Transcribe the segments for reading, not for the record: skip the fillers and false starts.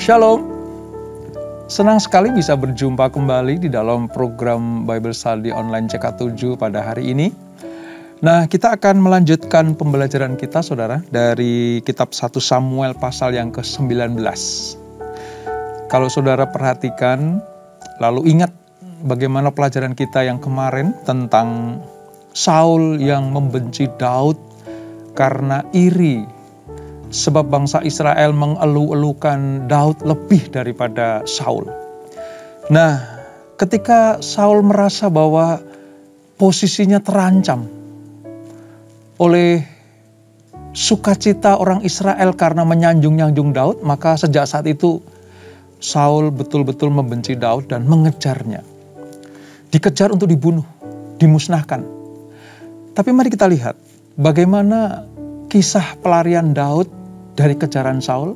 Shalom, senang sekali bisa berjumpa kembali di dalam program Bible Study Online CK7 pada hari ini. Nah, kita akan melanjutkan pembelajaran kita, saudara, dari kitab 1 Samuel pasal yang ke-19. Kalau saudara perhatikan, lalu ingat bagaimana pelajaran kita yang kemarin tentang Saul yang membenci Daud karena iri. Sebab bangsa Israel mengeluh-elukan Daud lebih daripada Saul. Nah, ketika Saul merasa bahwa posisinya terancam oleh sukacita orang Israel karena menyanjung-nyanjung Daud, maka sejak saat itu Saul betul-betul membenci Daud dan mengejarnya. Dikejar untuk dibunuh, dimusnahkan. Tapi mari kita lihat bagaimana kisah pelarian Daud dari kejaran Saul.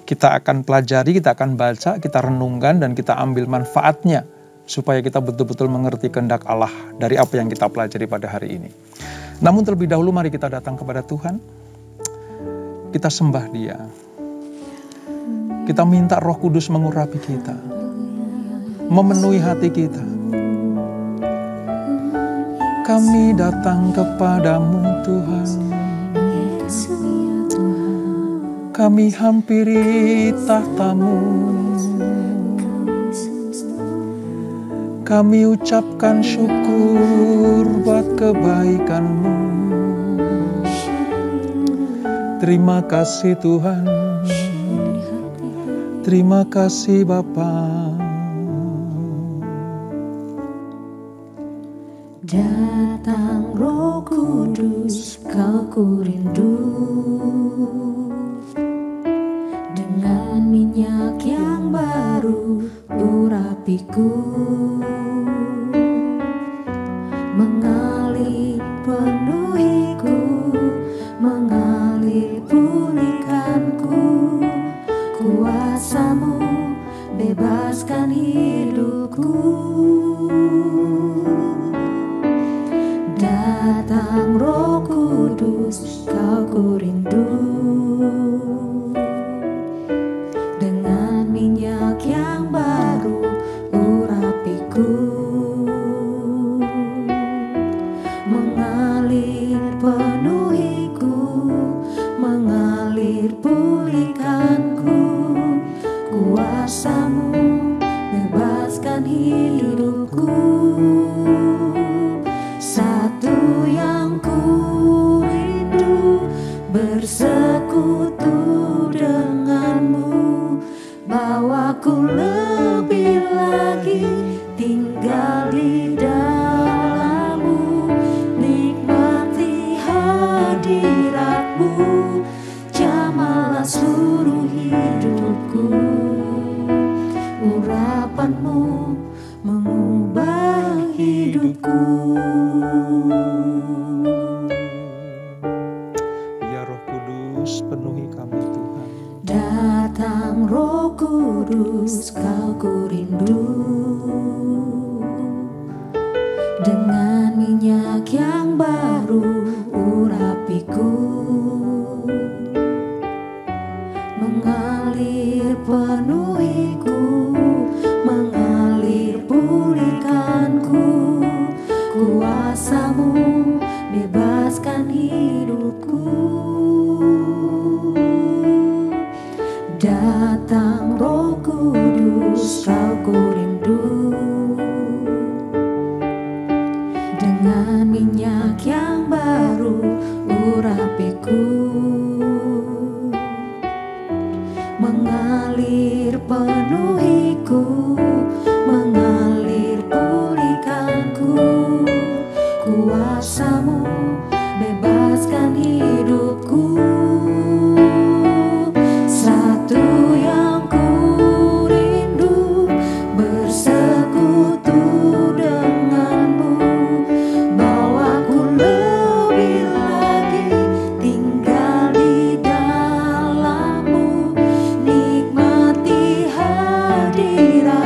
Kita akan pelajari, kita akan baca, kita renungkan, dan kita ambil manfaatnya supaya kita betul-betul mengerti kehendak Allah dari apa yang kita pelajari pada hari ini. Namun terlebih dahulu mari kita datang kepada Tuhan. Kita sembah Dia. Kita minta Roh Kudus mengurapi kita, memenuhi hati kita. Kami datang kepadamu Tuhan. Kami hampiri tahta-Mu. Kami ucapkan syukur buat kebaikan-Mu. Terima kasih Tuhan. Terima kasih Bapa. Datang Roh Kudus, Kau ku rindu. Dengan minyak yang baru urapiku, mengalir penuhiku, mengalir pulihkanku. Kuasa-Mu bebaskan hidupku. Datang Roh Kudus, Kau ku rindu. Dengan minyak yang baru urapiku, mengalir penuhiku, mengalir pulihkanku. Kuasa-Mu bebaskan hidupku. Satu yang ku rindu, bersekutu denganmu. Bawaku lebih lagi tinggal di dalam-Mu. Nikmati hadirat-Mu, jamahlah seluruh hidupku. Urapan-Mu mengubah hidupku. Ya Roh Kudus, penuhi kami Tuhan. Datang Roh Kudus, Kau ku rindu. Dengan minyak yang baru urapiku, mengalir penuhiku, mengalir pulihkanku. Kuasa-Mu bebaskan hidupku. Datang Roh Kudus, Kau ku rindu. Dengan minyak yang baru urapiku, mengalir penuhiku, mengalir pulihkanku. Kuasa-Mu bebaskan hidupku. Satu yang ku rindu, bersekutu denganmu. Bawaku lebih lagi tinggal di dalam-Mu. Nikmati hadirat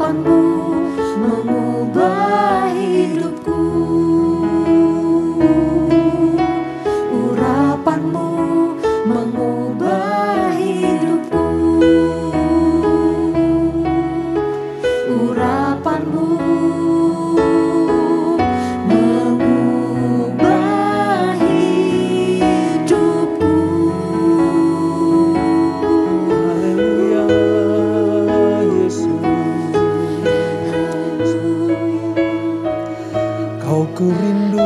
Urapanmu mengubah hidupku. Urapanmu mengubah hidupku. Urapanmu mengubah hidupku. Haleluya, Yesus. Kau ku rindu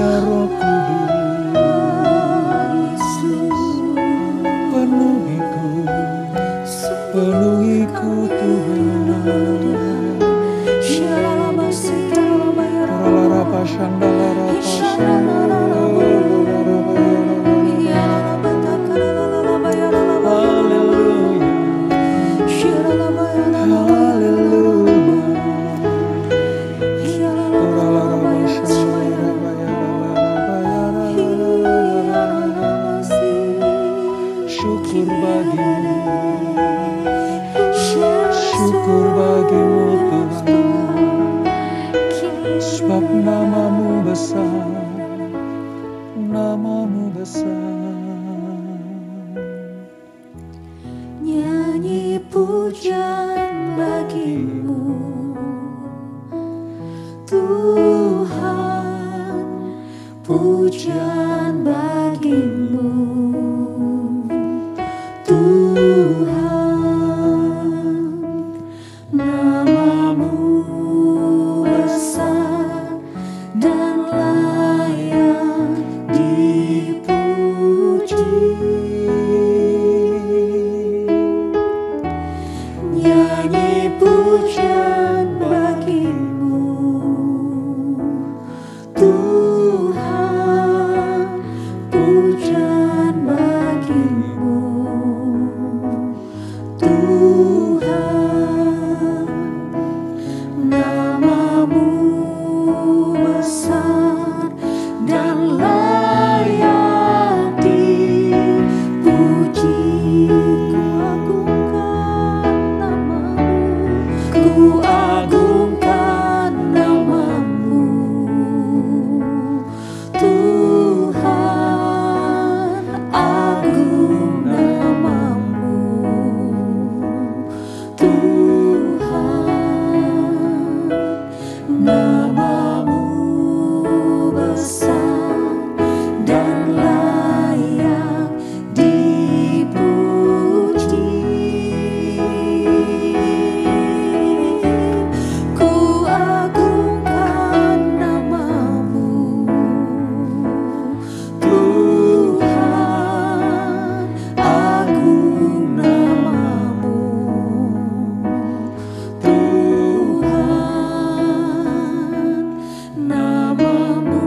ya Roh Kudus. Penuhiku Tuhan. Ralarapa shandalarapa syukur bagimu Tuhan, sebab namamu besar, namamu besar. Nyanyi pujian bagimu Tuhan, pujian bagimu Tuhan. Namamu besar dan layak dipuji. Nyanyi pujian bagimu Tuhan, pujian bagimu Tuhan. Namamu besar dan layak dipuji. Ku agungkan namamu Tuhan, agung namamu Tuhan. Namamu besar dan layak dipuji. Ku agungkan namamu Tuhan, agung namamu Tuhan. Namamu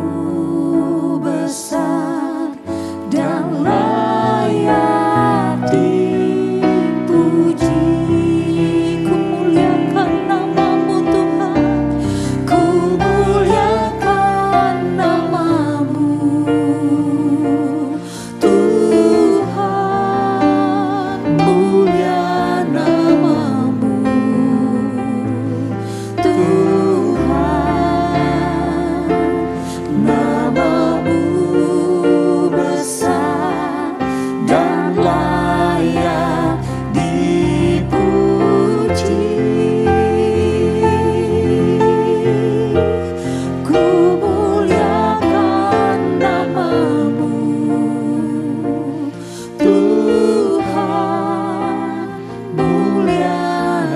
besar dan layak dipuji. Ku muliakan namamu Tuhan, ku muliakan namamu Tuhan, mulia namamu Tuhan. Namamu besar dan layak dipuji. Ku muliakan namamu Tuhan, mulia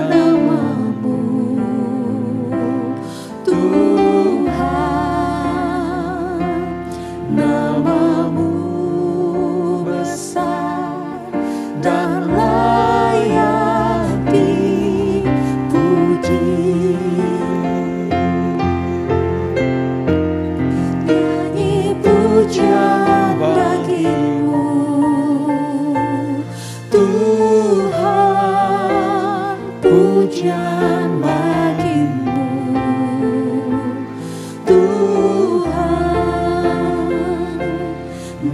namamu Tuhan. Namamu besar dan layak dipuji. Nyanyi pujian bagimu Tuhan, pujian bagimu Tuhan.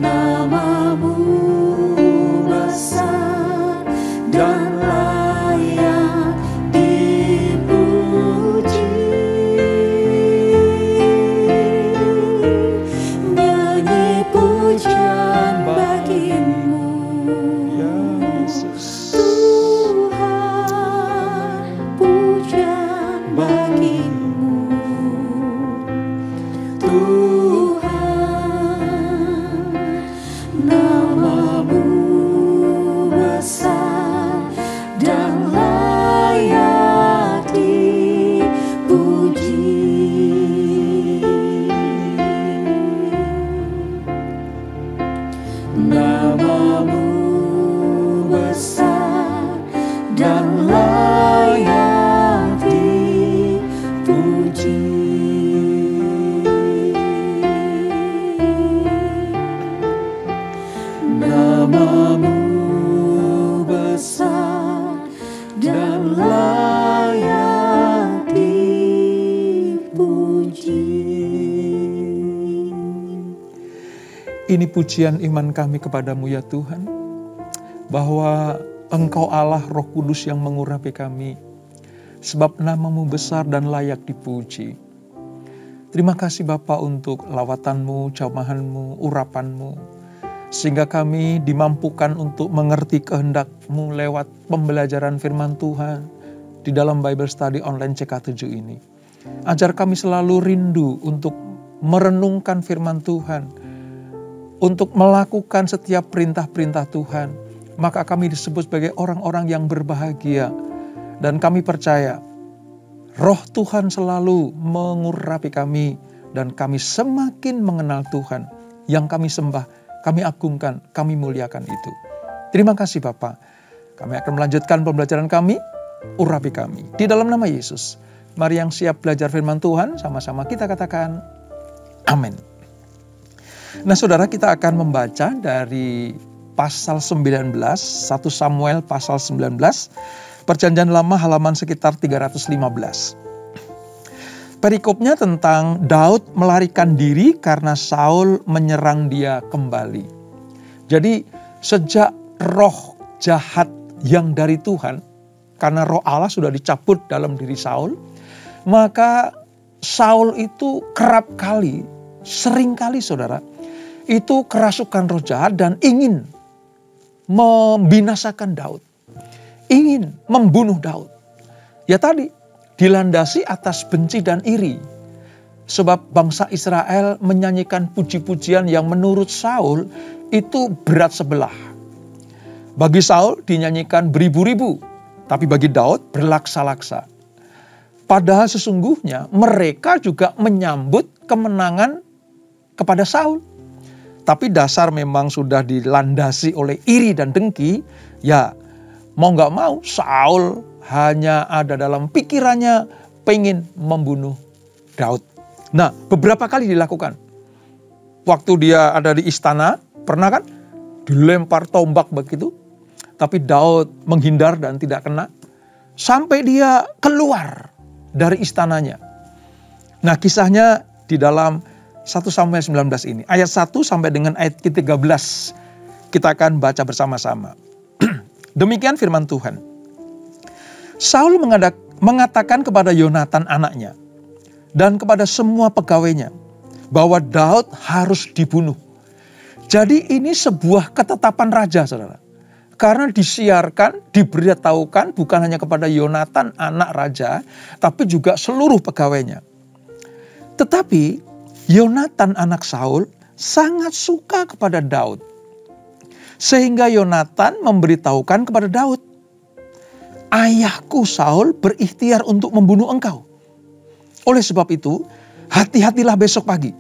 Namamu besar dan layak dipuji. Ini pujian iman kami kepadamu ya Tuhan, bahwa Engkau Allah Roh Kudus yang mengurapi kami, sebab namamu besar dan layak dipuji. Terima kasih Bapa untuk lawatanmu, jamahanmu, urapanmu, sehingga kami dimampukan untuk mengerti kehendak-Mu lewat pembelajaran firman Tuhan di dalam Bible Study Online CK7 ini. Ajar kami selalu rindu untuk merenungkan firman Tuhan, untuk melakukan setiap perintah-perintah Tuhan. Maka kami disebut sebagai orang-orang yang berbahagia. Dan kami percaya Roh Tuhan selalu mengurapi kami, dan kami semakin mengenal Tuhan yang kami sembah, kami agungkan, kami muliakan itu. Terima kasih Bapa. Kami akan melanjutkan pembelajaran kami, urapi kami. Di dalam nama Yesus, mari yang siap belajar firman Tuhan, sama-sama kita katakan, amin. Nah saudara, kita akan membaca dari pasal 19, 1 Samuel pasal 19, Perjanjian Lama halaman sekitar 315. Perikopnya tentang Daud melarikan diri karena Saul menyerang dia kembali. Jadi sejak roh jahat yang dari Tuhan, karena roh Allah sudah dicabut dalam diri Saul, maka Saul itu kerap kali, sering kali saudara, itu kerasukan roh jahat dan ingin membinasakan Daud. Ingin membunuh Daud. Ya tadi, dilandasi atas benci dan iri. Sebab bangsa Israel menyanyikan puji-pujian yang menurut Saul itu berat sebelah. Bagi Saul dinyanyikan beribu-ribu, tapi bagi Daud berlaksa-laksa. Padahal sesungguhnya mereka juga menyambut kemenangan kepada Saul. Tapi dasar memang sudah dilandasi oleh iri dan dengki, ya mau gak mau Saul hanya ada dalam pikirannya pengen membunuh Daud. Nah beberapa kali dilakukan. Waktu dia ada di istana, pernah kan dilempar tombak begitu. Tapi Daud menghindar dan tidak kena. Sampai dia keluar dari istananya. Nah kisahnya di dalam 1 Samuel 19 ini. Ayat 1 sampai dengan ayat ke-13. Kita akan baca bersama-sama. Demikian firman Tuhan. Saul mengatakan kepada Yonatan anaknya dan kepada semua pegawainya bahwa Daud harus dibunuh. Jadi ini sebuah ketetapan raja saudara. Karena disiarkan, diberitahukan bukan hanya kepada Yonatan anak raja, tapi juga seluruh pegawainya. Tetapi Yonatan anak Saul sangat suka kepada Daud. Sehingga Yonatan memberitahukan kepada Daud, ayahku Saul berikhtiar untuk membunuh engkau. Oleh sebab itu, hati-hatilah besok pagi.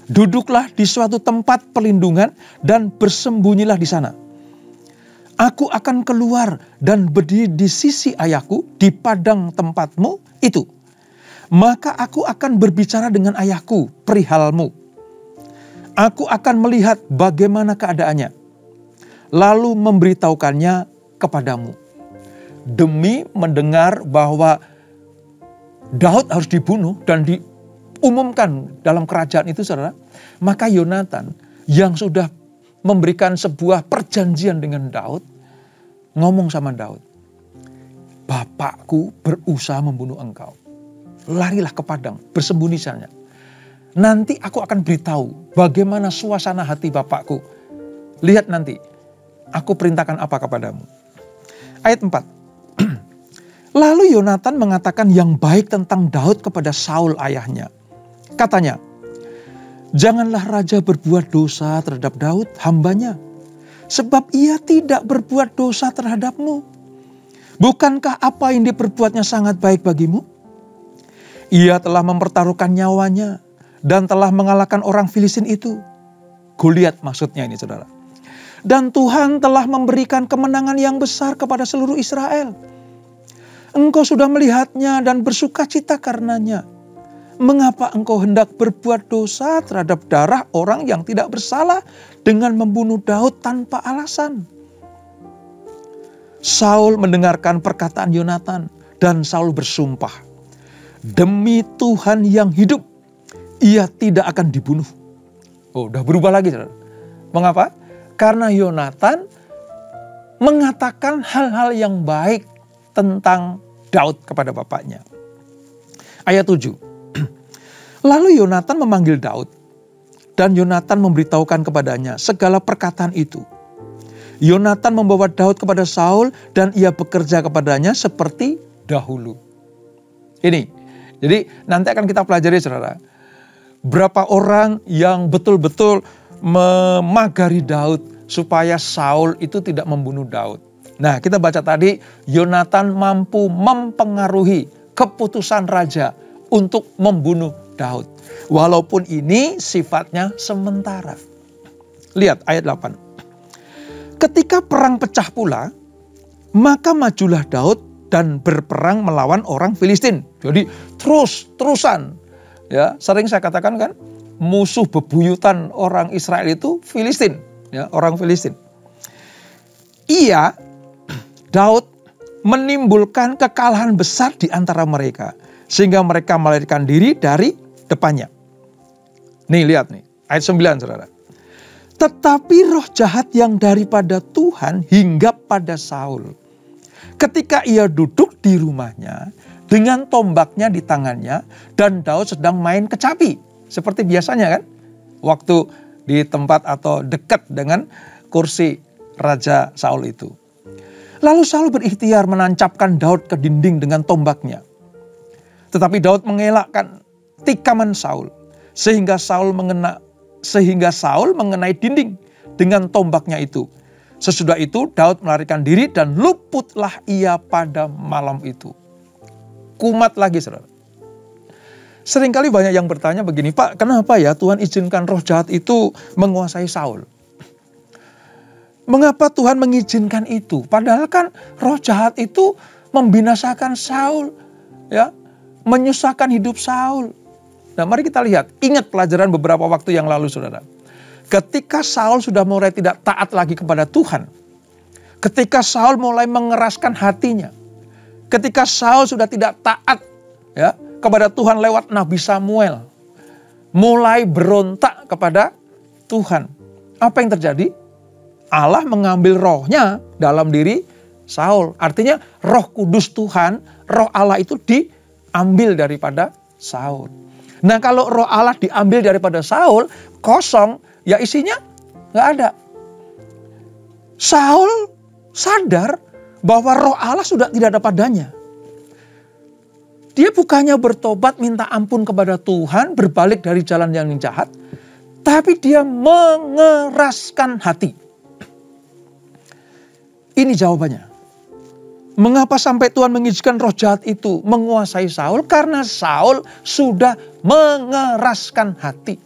Duduklah di suatu tempat perlindungan dan bersembunyilah di sana. Aku akan keluar dan berdiri di sisi ayahku di padang tempatmu itu. Maka aku akan berbicara dengan ayahku perihalmu. Aku akan melihat bagaimana keadaannya, lalu memberitahukannya kepadamu. Demi mendengar bahwa Daud harus dibunuh dan diumumkan dalam kerajaan itu saudara, maka Yonatan yang sudah memberikan sebuah perjanjian dengan Daud, ngomong sama Daud, bapakku berusaha membunuh engkau. Larilah ke padang, bersembunyi sana. Nanti aku akan beritahu bagaimana suasana hati bapakku. Lihat nanti, aku perintahkan apa kepadamu. Ayat 4. Lalu Yonatan mengatakan yang baik tentang Daud kepada Saul ayahnya. Katanya, janganlah raja berbuat dosa terhadap Daud, hambanya. Sebab ia tidak berbuat dosa terhadapmu. Bukankah apa yang diperbuatnya sangat baik bagimu? Ia telah mempertaruhkan nyawanya dan telah mengalahkan orang Filistin itu. Goliat maksudnya ini saudara. Dan Tuhan telah memberikan kemenangan yang besar kepada seluruh Israel. Engkau sudah melihatnya dan bersuka cita karenanya. Mengapa engkau hendak berbuat dosa terhadap darah orang yang tidak bersalah dengan membunuh Daud tanpa alasan? Saul mendengarkan perkataan Yonatan dan Saul bersumpah, demi Tuhan yang hidup, ia tidak akan dibunuh. Oh, udah berubah lagi, saudara. Mengapa? Karena Yonatan mengatakan hal-hal yang baik tentang Daud kepada bapaknya. Ayat 7. Lalu Yonatan memanggil Daud, dan Yonatan memberitahukan kepadanya segala perkataan itu. Yonatan membawa Daud kepada Saul, dan ia bekerja kepadanya seperti dahulu. Ini, jadi nanti akan kita pelajari, saudara. Berapa orang yang betul-betul memagari Daud supaya Saul itu tidak membunuh Daud. Nah, kita baca tadi, Yonatan mampu mempengaruhi keputusan raja untuk membunuh Daud. Walaupun ini sifatnya sementara. Lihat ayat 8. Ketika perang pecah pula, maka majulah Daud dan berperang melawan orang Filistin. Jadi terus-terusan. Ya, sering saya katakan kan, musuh bebuyutan orang Israel itu Filistin, ya, orang Filistin. Daud menimbulkan kekalahan besar di antara mereka, sehingga mereka melarikan diri dari depannya. Nih, lihat nih, ayat 9, saudara. Tetapi roh jahat yang daripada Tuhan hinggap pada Saul. Ketika ia duduk di rumahnya dengan tombaknya di tangannya, dan Daud sedang main kecapi. Seperti biasanya kan, waktu di tempat atau dekat dengan kursi Raja Saul itu. Lalu Saul berikhtiar menancapkan Daud ke dinding dengan tombaknya. Tetapi Daud mengelakkan tikaman Saul, sehingga Saul mengenai dinding dengan tombaknya itu. Sesudah itu Daud melarikan diri dan luputlah ia pada malam itu. Kumat lagi, saudara. Seringkali banyak yang bertanya begini, Pak, kenapa ya Tuhan izinkan roh jahat itu menguasai Saul? Mengapa Tuhan mengizinkan itu? Padahal kan roh jahat itu membinasakan Saul, ya, menyusahkan hidup Saul. Nah, mari kita lihat, ingat pelajaran beberapa waktu yang lalu, saudara. Ketika Saul sudah mulai tidak taat lagi kepada Tuhan, ketika Saul mulai mengeraskan hatinya, ketika Saul sudah tidak taat, ya, kepada Tuhan lewat Nabi Samuel, mulai berontak kepada Tuhan. Apa yang terjadi? Allah mengambil rohnya dalam diri Saul. Artinya roh kudus Tuhan, roh Allah itu diambil daripada Saul. Nah, kalau roh Allah diambil daripada Saul, kosong, ya isinya nggak ada. Saul sadar bahwa roh Allah sudah tidak ada padanya. Dia bukannya bertobat minta ampun kepada Tuhan, berbalik dari jalan yang jahat, tapi dia mengeraskan hati. Ini jawabannya. Mengapa sampai Tuhan mengizinkan roh jahat itu menguasai Saul? Karena Saul sudah mengeraskan hati.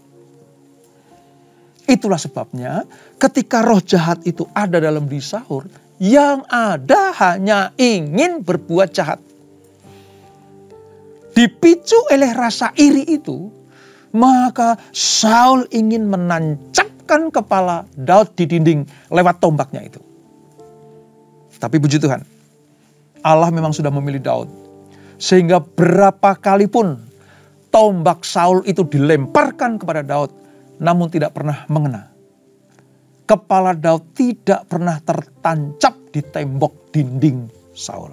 Itulah sebabnya ketika roh jahat itu ada dalam diri Saul, yang ada hanya ingin berbuat jahat. Dipicu oleh rasa iri itu, maka Saul ingin menancapkan kepala Daud di dinding lewat tombaknya itu. Tapi puji Tuhan, Allah memang sudah memilih Daud. Sehingga berapa kali pun tombak Saul itu dilemparkan kepada Daud, namun tidak pernah mengena. Kepala Daud tidak pernah tertancap di tembok dinding Saul.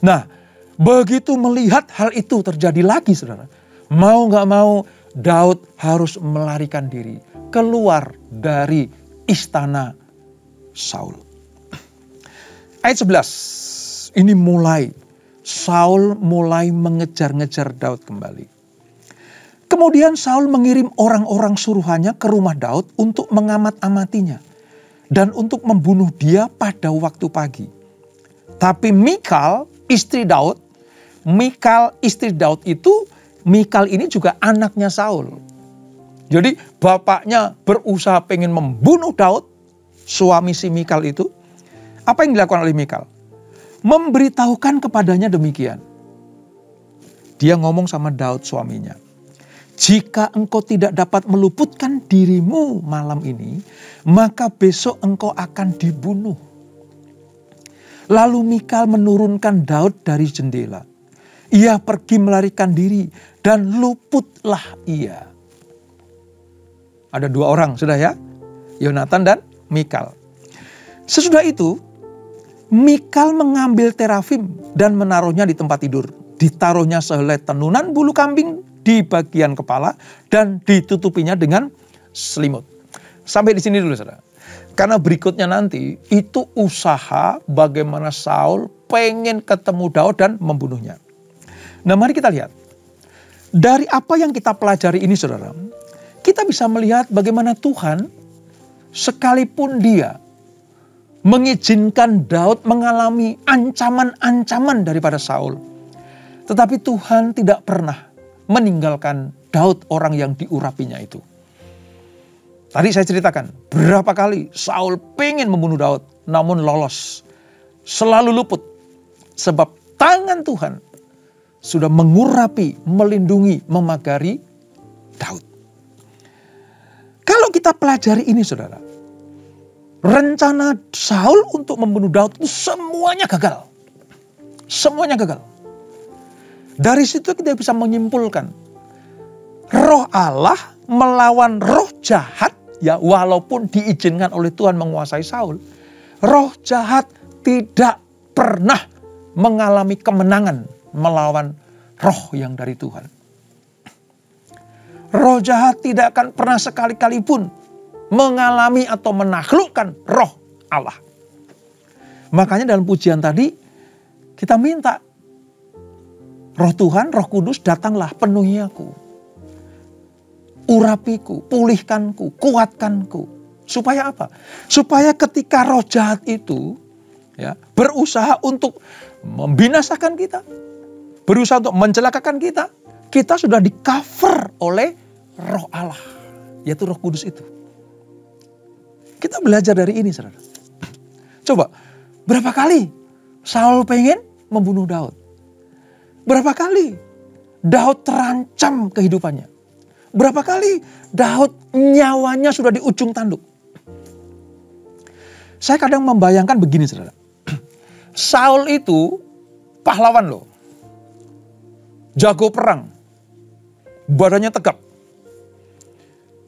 Nah, begitu melihat hal itu terjadi lagi, saudara, mau gak mau Daud harus melarikan diri keluar dari istana Saul. Ayat 11, ini Saul mulai mengejar-ngejar Daud kembali. Kemudian Saul mengirim orang-orang suruhannya ke rumah Daud untuk mengamat-amatinya dan untuk membunuh dia pada waktu pagi. Tapi Mikal, istri Daud ini juga anaknya Saul. Jadi bapaknya berusaha pengen membunuh Daud, suami si Mikal itu. Apa yang dilakukan oleh Mikal? Memberitahukan kepadanya demikian. Dia ngomong sama Daud suaminya. Jika engkau tidak dapat meluputkan dirimu malam ini, maka besok engkau akan dibunuh. Lalu Mikal menurunkan Daud dari jendela. Ia pergi melarikan diri dan luputlah ia. Ada 2 orang sudah ya, Yonatan dan Mikal. Sesudah itu, Mikal mengambil terafim dan menaruhnya di tempat tidur. Ditaruhnya sehelai tenunan bulu kambing di bagian kepala dan ditutupinya dengan selimut. Sampai di sini dulu saudara. Karena berikutnya nanti itu usaha bagaimana Saul pengen ketemu Daud dan membunuhnya. Nah mari kita lihat. Dari apa yang kita pelajari ini saudara, kita bisa melihat bagaimana Tuhan sekalipun dia mengizinkan Daud mengalami ancaman-ancaman daripada Saul. Tetapi Tuhan tidak pernah meninggalkan Daud orang yang diurapinya itu. Tadi saya ceritakan berapa kali Saul pengen membunuh Daud namun lolos. Selalu luput. Sebab tangan Tuhan sudah mengurapi, melindungi, memagari Daud. Kalau kita pelajari ini saudara. Rencana Saul untuk membunuh Daud itu semuanya gagal. Semuanya gagal. Dari situ kita bisa menyimpulkan. Roh Allah melawan roh jahat. Ya walaupun diizinkan oleh Tuhan menguasai Saul. Roh jahat tidak pernah mengalami kemenangan melawan roh yang dari Tuhan. Roh jahat tidak akan pernah sekali-kali pun mengalami atau menaklukkan roh Allah. Makanya dalam pujian tadi kita minta Roh Tuhan, Roh Kudus datanglah penuhi aku. Urapiku, pulihkanku, kuatkanku. Supaya apa? Supaya ketika roh jahat itu ya, berusaha untuk membinasakan kita, berusaha untuk mencelakakan kita, kita sudah di cover oleh roh Allah, yaitu Roh Kudus itu. Kita belajar dari ini saudara. Coba, berapa kali Saul pengen membunuh Daud? Berapa kali Daud terancam kehidupannya? Berapa kali Daud nyawanya sudah di ujung tanduk? Saya kadang membayangkan begini saudara. Saul itu pahlawan loh. Jago perang. Badannya tegap.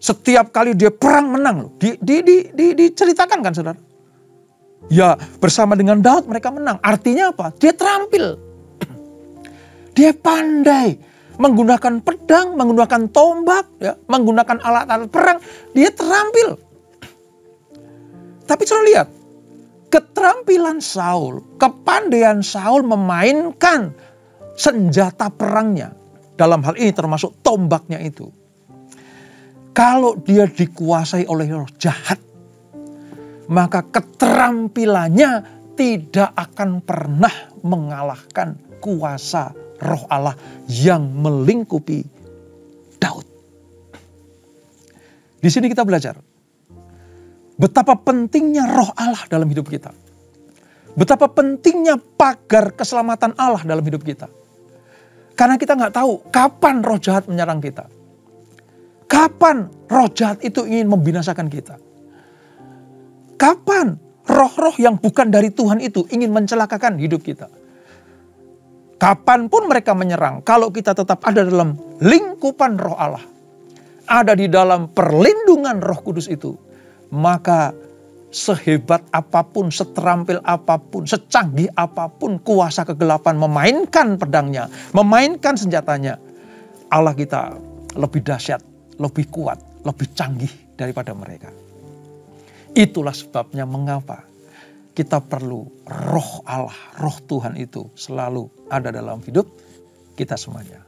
Setiap kali dia perang menang loh. Diceritakan kan saudara. Ya bersama dengan Daud mereka menang. Artinya apa? Dia terampil. Dia pandai. Menggunakan pedang, menggunakan tombak, ya, menggunakan alat-alat perang. Dia terampil. Tapi saudara lihat. Keterampilan Saul, kepandaian Saul memainkan senjata perangnya. Dalam hal ini termasuk tombaknya itu. Kalau dia dikuasai oleh roh jahat, maka keterampilannya tidak akan pernah mengalahkan kuasa roh Allah yang melingkupi Daud. Di sini kita belajar betapa pentingnya roh Allah dalam hidup kita. Betapa pentingnya pagar keselamatan Allah dalam hidup kita. Karena kita nggak tahu kapan roh jahat menyerang kita. Kapan roh jahat itu ingin membinasakan kita. Kapan roh-roh yang bukan dari Tuhan itu ingin mencelakakan hidup kita. Kapanpun mereka menyerang, kalau kita tetap ada dalam lingkupan roh Allah, ada di dalam perlindungan Roh Kudus itu, maka sehebat apapun, seterampil apapun, secanggih apapun kuasa kegelapan memainkan pedangnya, memainkan senjatanya, Allah kita lebih dahsyat, lebih kuat, lebih canggih daripada mereka. Itulah sebabnya mengapa kita perlu roh Allah, roh Tuhan itu selalu ada dalam hidup kita semuanya.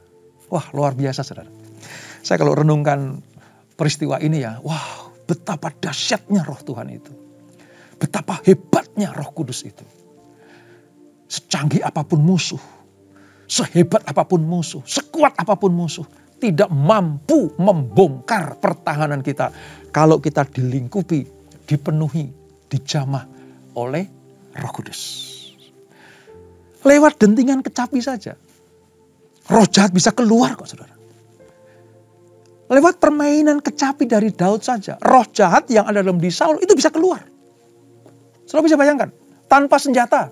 Wah, luar biasa saudara. Saya kalau renungkan peristiwa ini ya, wah, betapa dahsyatnya roh Tuhan itu. Betapa hebatnya Roh Kudus itu. Secanggih apapun musuh, sehebat apapun musuh, sekuat apapun musuh, tidak mampu membongkar pertahanan kita kalau kita dilingkupi, dipenuhi, dijamah oleh Roh Kudus. Lewat dentingan kecapi saja, roh jahat bisa keluar kok saudara. Lewat permainan kecapi dari Daud saja, roh jahat yang ada dalam diri Saul itu bisa keluar. Saudara bisa bayangkan, tanpa senjata,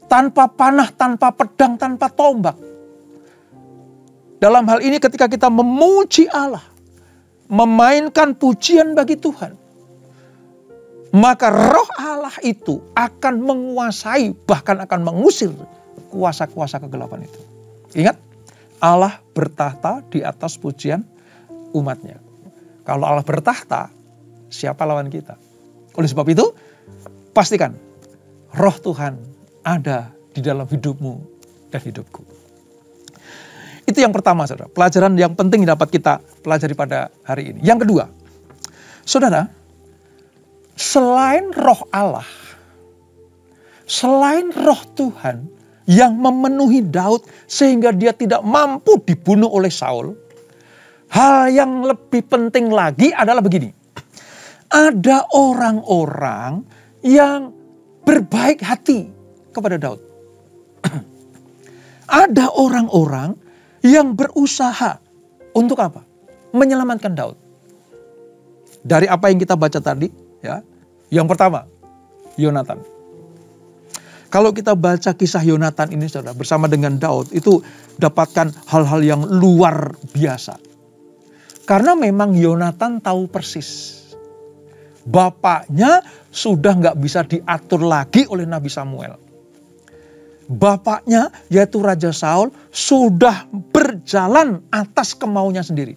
tanpa panah, tanpa pedang, tanpa tombak. Dalam hal ini ketika kita memuji Allah, memainkan pujian bagi Tuhan, maka roh Allah itu akan menguasai, bahkan akan mengusir kuasa-kuasa kegelapan itu. Ingat, Allah bertahta di atas pujian umatnya. Kalau Allah bertahta, siapa lawan kita? Oleh sebab itu, pastikan roh Tuhan ada di dalam hidupmu dan hidupku. Itu yang pertama, saudara. Pelajaran yang penting dapat kita pelajari pada hari ini. Yang kedua, saudara, selain roh Allah, selain roh Tuhan yang memenuhi Daud sehingga dia tidak mampu dibunuh oleh Saul, hal yang lebih penting lagi adalah begini. Ada orang-orang yang berbaik hati kepada Daud. Ada orang-orang yang berusaha untuk apa? Menyelamatkan Daud. Dari apa yang kita baca tadi, ya. Yang pertama, Yonatan. Kalau kita baca kisah Yonatan ini, saudara, bersama dengan Daud, itu dapatkan hal-hal yang luar biasa. Karena memang Yonatan tahu persis. Bapaknya sudah nggak bisa diatur lagi oleh Nabi Samuel. Bapaknya, yaitu Raja Saul, sudah berjalan atas kemauannya sendiri.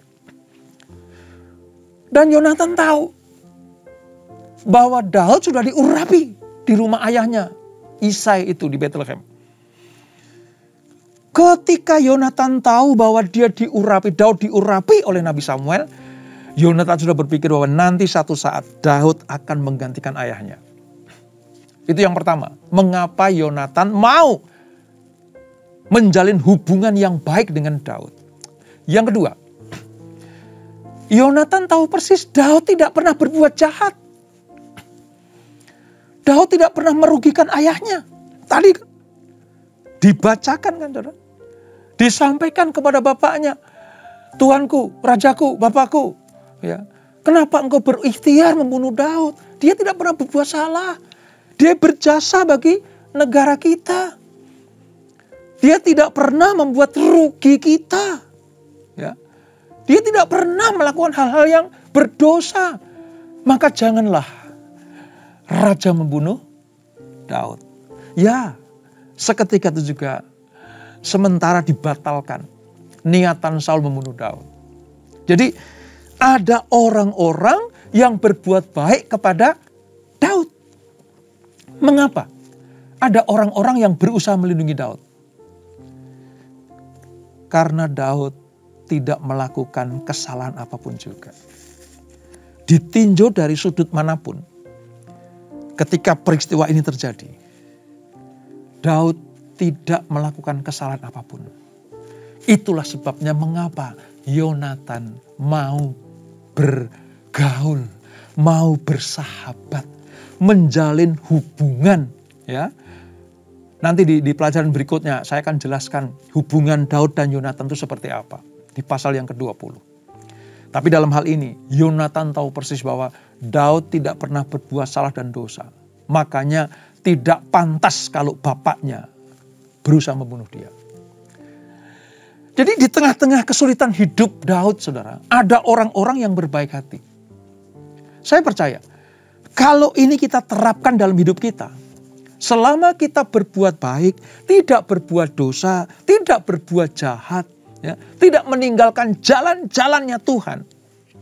Dan Yonatan tahu bahwa Daud sudah diurapi di rumah ayahnya, Isai itu di Bethlehem. Ketika Yonatan tahu bahwa dia diurapi, Daud diurapi oleh Nabi Samuel, Yonatan sudah berpikir bahwa nanti satu saat Daud akan menggantikan ayahnya. Itu yang pertama. Mengapa Yonatan mau menjalin hubungan yang baik dengan Daud. Yang kedua, Yonatan tahu persis Daud tidak pernah berbuat jahat. Daud tidak pernah merugikan ayahnya. Tadi dibacakan kan, saudara? Disampaikan kepada bapaknya, Tuanku, Rajaku, Bapakku. Ya, kenapa engkau berikhtiar membunuh Daud? Dia tidak pernah berbuat salah. Dia berjasa bagi negara kita. Dia tidak pernah membuat rugi kita. Ya. Dia tidak pernah melakukan hal-hal yang berdosa. Maka janganlah raja membunuh Daud. Ya, seketika itu juga sementara dibatalkan niatan Saul membunuh Daud. Jadi ada orang-orang yang berbuat baik kepada Daud. Mengapa? Ada orang-orang yang berusaha melindungi Daud. Karena Daud tidak melakukan kesalahan apapun juga. Ditinjau dari sudut manapun. Ketika peristiwa ini terjadi, Daud tidak melakukan kesalahan apapun. Itulah sebabnya mengapa Yonatan mau bergaul, mau bersahabat, menjalin hubungan, ya. Nanti di pelajaran berikutnya saya akan jelaskan hubungan Daud dan Yonatan itu seperti apa di pasal yang ke-20. Tapi dalam hal ini Yonatan tahu persis bahwa Daud tidak pernah berbuat salah dan dosa. Makanya tidak pantas kalau bapaknya berusaha membunuh dia. Jadi di tengah-tengah kesulitan hidup Daud, saudara, ada orang-orang yang berbaik hati. Saya percaya kalau ini kita terapkan dalam hidup kita, selama kita berbuat baik, tidak berbuat dosa, tidak berbuat jahat, ya, tidak meninggalkan jalan-jalannya Tuhan,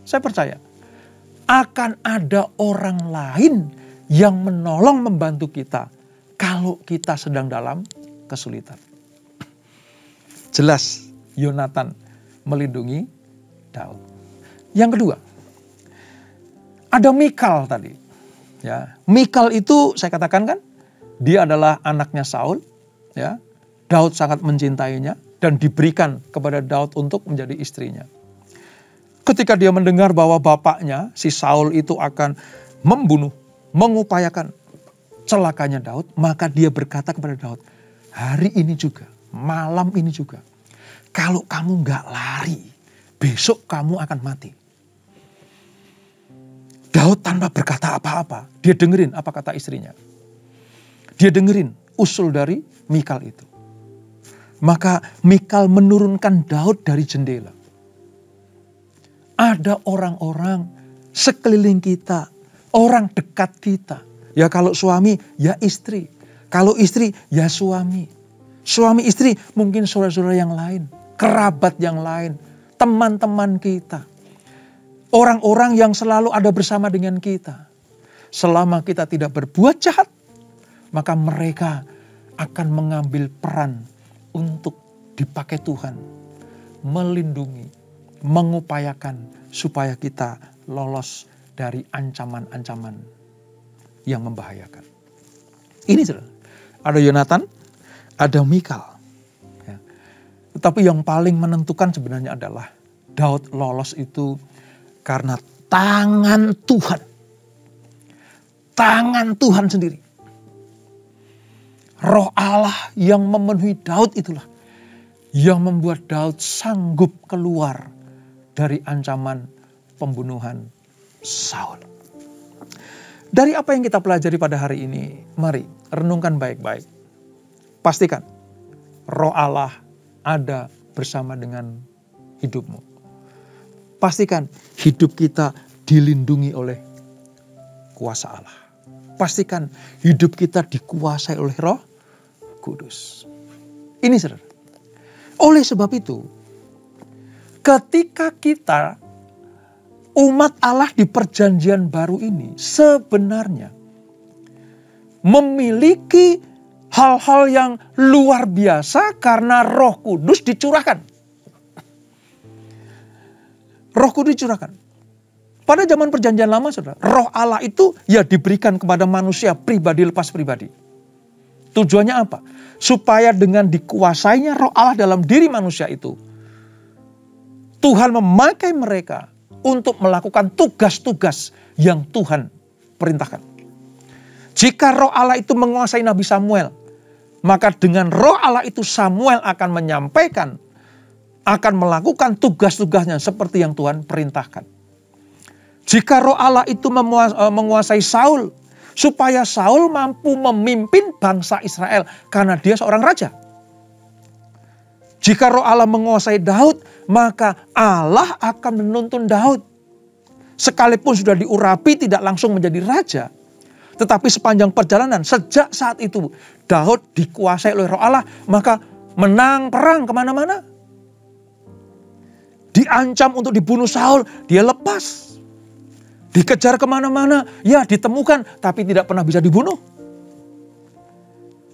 saya percaya akan ada orang lain yang menolong membantu kita kalau kita sedang dalam kesulitan. Jelas Yonatan melindungi Daud. Yang kedua, ada Mikal tadi. Ya, Mikal itu saya katakan kan, dia adalah anaknya Saul. Ya, Daud sangat mencintainya dan diberikan kepada Daud untuk menjadi istrinya. Ketika dia mendengar bahwa bapaknya, si Saul itu akan membunuh, mengupayakan celakanya Daud, maka dia berkata kepada Daud, hari ini juga, malam ini juga, kalau kamu gak lari, besok kamu akan mati. Daud tanpa berkata apa-apa, dia dengerin apa kata istrinya. Dia dengerin usul dari Mikal itu. Maka Mikal menurunkan Daud dari jendela. ada orang-orang sekeliling kita, orang dekat kita. Ya kalau suami, ya istri. Kalau istri, ya suami. Suami istri mungkin saudara-saudara yang lain, kerabat yang lain, teman-teman kita. Orang-orang yang selalu ada bersama dengan kita. Selama kita tidak berbuat jahat, maka mereka akan mengambil peran untuk dipakai Tuhan. Melindungi, mengupayakan supaya kita lolos dari ancaman-ancaman yang membahayakan. Ini saudara, ada Yonatan, ada Mikal. Ya. Tetapi yang paling menentukan sebenarnya adalah Daud lolos itu karena tangan Tuhan. Tangan Tuhan sendiri. Roh Allah yang memenuhi Daud itulah yang membuat Daud sanggup keluar dari ancaman pembunuhan Saul. Dari apa yang kita pelajari pada hari ini, mari renungkan baik-baik. Pastikan Roh Allah ada bersama dengan hidupmu. Pastikan hidup kita dilindungi oleh kuasa Allah. Pastikan hidup kita dikuasai oleh Roh Kudus. Ini saudara. Oleh sebab itu, ketika kita umat Allah di perjanjian baru ini sebenarnya memiliki hal-hal yang luar biasa karena Roh Kudus dicurahkan. Roh Kudus dicurahkan. Pada zaman perjanjian lama, saudara, Roh Allah itu ya diberikan kepada manusia pribadi lepas pribadi. Tujuannya apa? Supaya dengan dikuasainya Roh Allah dalam diri manusia itu, Tuhan memakai mereka untuk melakukan tugas-tugas yang Tuhan perintahkan. Jika Roh Allah itu menguasai Nabi Samuel, maka dengan Roh Allah itu Samuel akan menyampaikan, akan melakukan tugas-tugasnya seperti yang Tuhan perintahkan. Jika Roh Allah itu menguasai Saul, supaya Saul mampu memimpin bangsa Israel karena dia seorang raja. Jika Roh Allah menguasai Daud, maka Allah akan menuntun Daud. Sekalipun sudah diurapi tidak langsung menjadi raja, tetapi sepanjang perjalanan, sejak saat itu Daud dikuasai oleh Roh Allah, maka menang perang kemana-mana. Diancam untuk dibunuh Saul, dia lepas. Dikejar kemana-mana, ya ditemukan, tapi tidak pernah bisa dibunuh.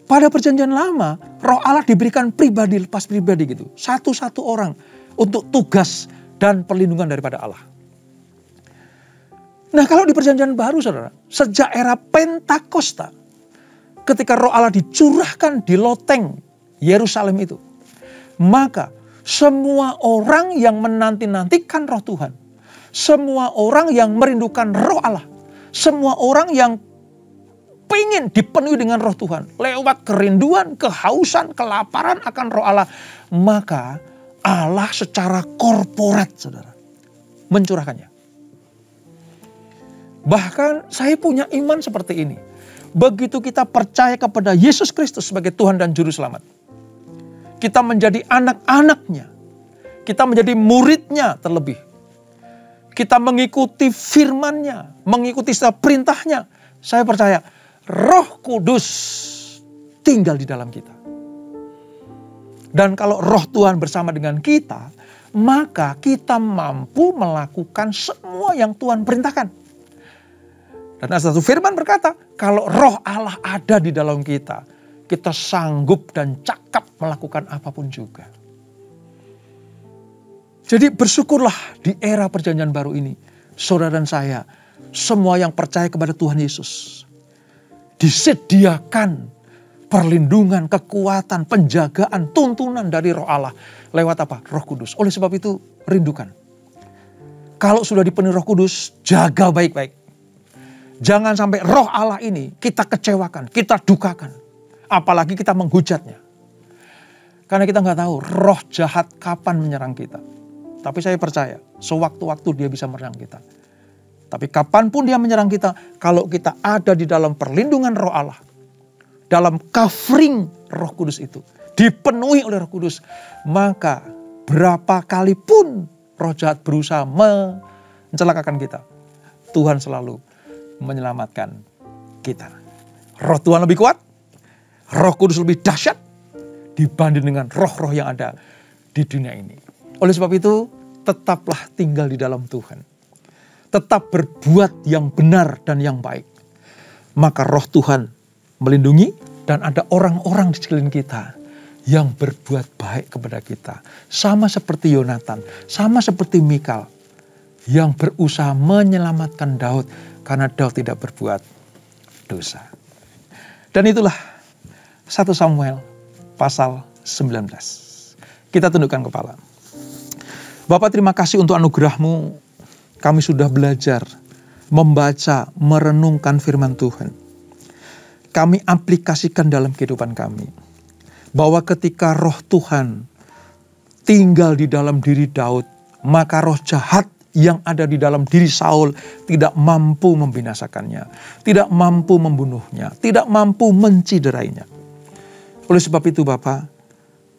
Pada perjanjian lama, Roh Allah diberikan pribadi lepas pribadi gitu. Satu-satu orang untuk tugas dan perlindungan daripada Allah. Nah kalau di perjanjian baru saudara, sejak era Pentakosta, ketika Roh Allah dicurahkan di loteng Yerusalem itu, maka semua orang yang menanti-nantikan Roh Tuhan, semua orang yang merindukan Roh Allah, semua orang yang ingin dipenuhi dengan Roh Tuhan, lewat kerinduan, kehausan, kelaparan akan Roh Allah, maka Allah secara korporat saudara mencurahkannya. Bahkan saya punya iman seperti ini. Begitu kita percaya kepada Yesus Kristus sebagai Tuhan dan Juru Selamat, kita menjadi anak-anaknya, kita menjadi muridnya terlebih, kita mengikuti firman-Nya, mengikuti setiap perintahnya, saya percaya Roh Kudus tinggal di dalam kita. Dan kalau Roh Tuhan bersama dengan kita, maka kita mampu melakukan semua yang Tuhan perintahkan. Dan ada satu firman berkata, kalau Roh Allah ada di dalam kita, kita sanggup dan cakap melakukan apapun juga. Jadi bersyukurlah di era perjanjian baru ini, saudara dan saya, semua yang percaya kepada Tuhan Yesus, disediakan perlindungan, kekuatan, penjagaan, tuntunan dari Roh Allah. Lewat apa? Roh Kudus. Oleh sebab itu, rindukan. Kalau sudah dipenuhi Roh Kudus, jaga baik-baik. Jangan sampai Roh Allah ini kita kecewakan, kita dukakan. Apalagi kita menghujatnya. Karena kita nggak tahu roh jahat kapan menyerang kita. Tapi saya percaya, sewaktu-waktu dia bisa menyerang kita. Tapi kapanpun dia menyerang kita, kalau kita ada di dalam perlindungan Roh Allah, dalam covering Roh Kudus itu, dipenuhi oleh Roh Kudus, maka berapa kali pun roh jahat berusaha mencelakakan kita, Tuhan selalu menyelamatkan kita. Roh Tuhan lebih kuat, Roh Kudus lebih dahsyat dibanding dengan roh-roh yang ada di dunia ini. Oleh sebab itu, tetaplah tinggal di dalam Tuhan. Tetap berbuat yang benar dan yang baik. Maka roh Tuhan melindungi dan ada orang-orang di sekeliling kita yang berbuat baik kepada kita. Sama seperti Yonatan, sama seperti Mikal yang berusaha menyelamatkan Daud karena Daud tidak berbuat dosa. Dan itulah 1 Samuel pasal 19. Kita tundukkan kepala. Bapak, terima kasih untuk anugerah-Mu. Kami sudah belajar membaca, merenungkan firman Tuhan. Kami aplikasikan dalam kehidupan kami. Bahwa ketika roh Tuhan tinggal di dalam diri Daud, maka roh jahat yang ada di dalam diri Saul tidak mampu membinasakannya, tidak mampu membunuhnya, tidak mampu menciderainya. Oleh sebab itu Bapa,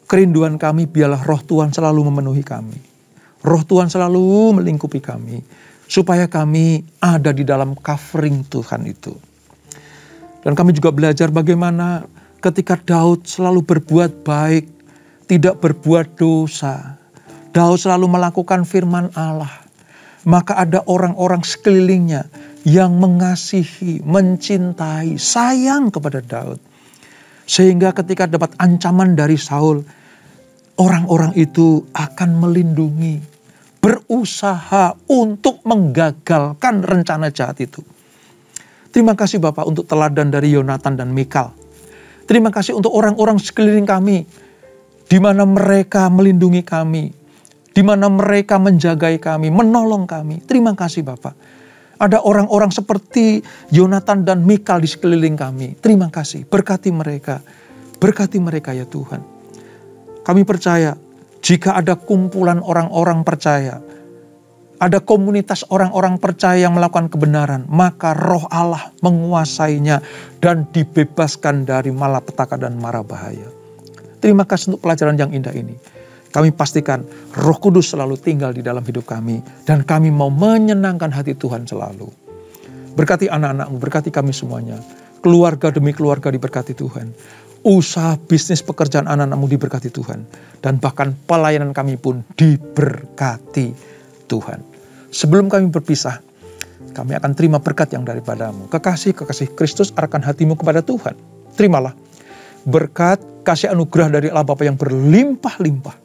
kerinduan kami biarlah roh Tuhan selalu memenuhi kami. Roh Tuhan selalu melingkupi kami, supaya kami ada di dalam covering Tuhan itu. Dan kami juga belajar bagaimana ketika Daud selalu berbuat baik, tidak berbuat dosa. Daud selalu melakukan firman Allah. Maka ada orang-orang sekelilingnya yang mengasihi, mencintai, sayang kepada Daud. Sehingga ketika dapat ancaman dari Saul, orang-orang itu akan melindungi, berusaha untuk menggagalkan rencana jahat itu. Terima kasih Bapak untuk teladan dari Yonatan dan Mikal. Terima kasih untuk orang-orang sekeliling kami, di mana mereka melindungi kami, di mana mereka menjagai kami, menolong kami. Terima kasih Bapak. Ada orang-orang seperti Yonatan dan Mikal di sekeliling kami. Terima kasih. Berkati mereka. Berkati mereka ya Tuhan. Kami percaya jika ada kumpulan orang-orang percaya, ada komunitas orang-orang percaya yang melakukan kebenaran, maka roh Allah menguasainya dan dibebaskan dari malapetaka dan mara bahaya. Terima kasih untuk pelajaran yang indah ini. Kami pastikan Roh Kudus selalu tinggal di dalam hidup kami. Dan kami mau menyenangkan hati Tuhan selalu. Berkati anak-anak-Mu, berkati kami semuanya. Keluarga demi keluarga diberkati Tuhan. Usaha, bisnis, pekerjaan anak-anak-Mu diberkati Tuhan. Dan bahkan pelayanan kami pun diberkati Tuhan. Sebelum kami berpisah, kami akan terima berkat yang daripada-Mu. Kekasih-kekasih Kristus arahkan hatimu kepada Tuhan. Terimalah berkat, kasih anugerah dari Allah Bapa yang berlimpah-limpah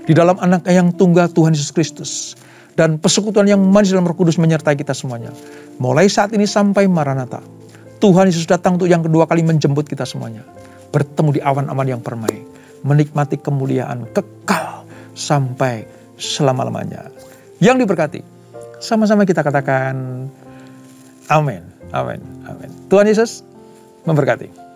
di dalam Anak-Nya yang tunggal Tuhan Yesus Kristus. Dan persekutuan yang manis dalam Roh Kudus menyertai kita semuanya. Mulai saat ini sampai Maranatha. Tuhan Yesus datang untuk yang kedua kali menjemput kita semuanya. Bertemu di awan-awan yang permai. Menikmati kemuliaan kekal sampai selama-lamanya. Yang diberkati. Sama-sama kita katakan amin, amin, amin. Tuhan Yesus memberkati.